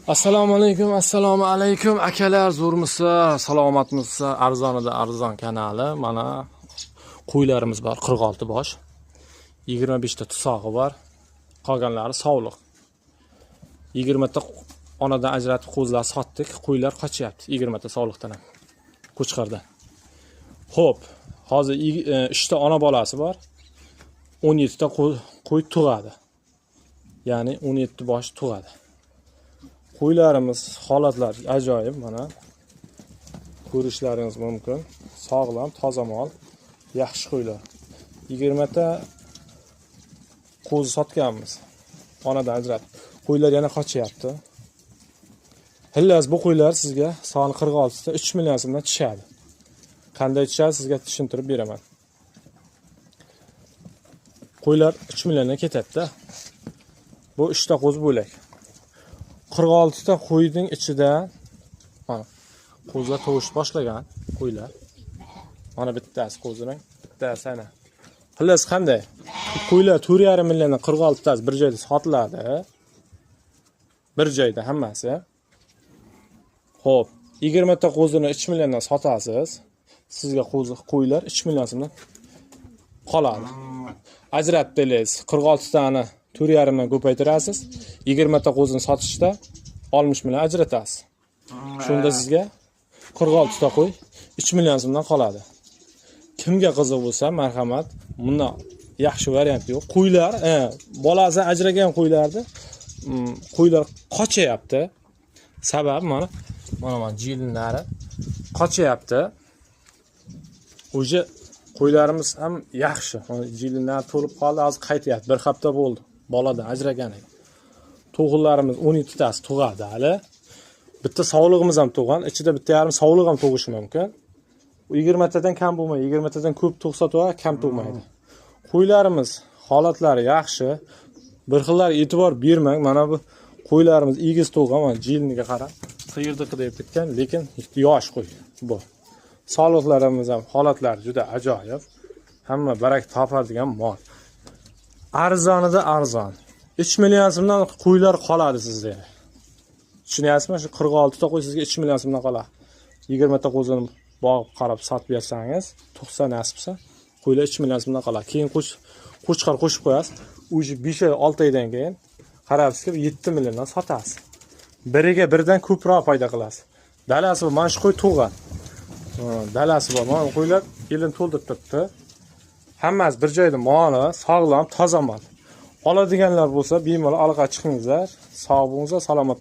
Assalomu alaykum akalar, zo'rmisiz, salomatmisiz? Arzonida arzon kanali. Mana qo'ylarimiz bor, 46 bosh. 25 ta tusog'i bor. Qolganlari sovliq. 20 ta onadan ajratib qo'zlar sotdik. Qo'ylar qochyapti 20 ta sovliqdan ham. Qo'chqardan. Xo'p, hozir 3 ta ona bolasi bor. 17 ta qo'y tug'adi. Ya'ni 17 bosh tug'adi. Qo'ylarimiz holatlar ajoyib, mana ko'rishlaringiz mumkin. Sog'lom, toza mol, yaxshi qo'ylar. 20 ta qo'zi sotganmiz. Onadan ajratib. Qo'ylar yana qochyapti. Xullas bu qo'ylar sizga soni 46 ta 3 million so'mdan tushadi. Qanday tushadi sizga tushuntirib beraman. Qo'ylar 3 milliondan ketadi-da. Bu 3 ta qo'zi bo'lak. 46 ta qo'yning ichida mana qo'zlar tug'ish boshlagan qo'ylar. Mana bittasi qo'zining, bittasi ana. Xullas qanday? Qo'ylar 4,5 milliondan 46 tasi bir joyda sotiladi. Bir joyda hammasi. Xo'p, 20 ta qo'zini 3 milliondan sotasiz. Sizga qo'ylar 3 million so'mdan qoladi. Ajratdingiz 46 tani 4,5 dan ko'paytirasiz. 20 ta qo'zini sotishda 60 million ajratasiz. Shunda sizga 46 ta qo'y 3 million so'mdan qoladi. Kimga qiziq bo'lsa, marhamat, bundan yaxshi variant yo'q. Qo'ylar, bolasi ajragan qo'ylarni qo'ylar qochyapti. Sabab mana jilinlari qochyapti. O'sha qo'ylarimiz ham yaxshi. Jilinlar to'lib qoldi, hozir qaytyapti. Bir hafta bo'ldi boladan ajragan. Tug'illarimiz 12 tasi tug'adi hali. Bitta sovlig'imiz ham tug'an, ichida bitta yarim sovlig' ham tug'ishi mumkin. 20 tadan kam bo'lmaydi, 20 tadan ko'p tug'sa to'g'ri, kam tug'maydi. Qo'ylarimiz holatlari yaxshi. Bir xillar e'tibor bermang. Mana bu qo'ylarimiz egiz tug'an, mana jilniga qarab, siyirdiqi deb ketgan, lekin yosh qo'y bu. Sog'liqlarimiz ham holatlari juda ajoyib. Hamma barak topadigan mol. Arzonida arzon. 3 million so'mdan qo'ylar qoladi sizga. Tushunyapsizmi? Shu 46 ta qo'y sizga 3 million so'mdan qoladi. 20 ta qo'zini bog'ib qarab sotib bersangiz, tug'sa nasibsa, qo'ylar 3 million so'mdan qoladi. Keyin qo'chqar qo'shib qo'yasiz. O'sha 5 oy 6 oydan keyin qarabsizki 7 milliondan sotasiz. Biriga birdan ko'proq foyda qilasiz. Dalasi bor, mana shu qo'y tug'an. Dalasi bor. Mana qo'ylar yilini to'ldirib turibdi. Hammasi bir joyda moli, sog'lom, toza mol. Oladiganlar bo'lsa, bemalol orqaga chiqingizlar. Sog' bo'lingizlar, salomat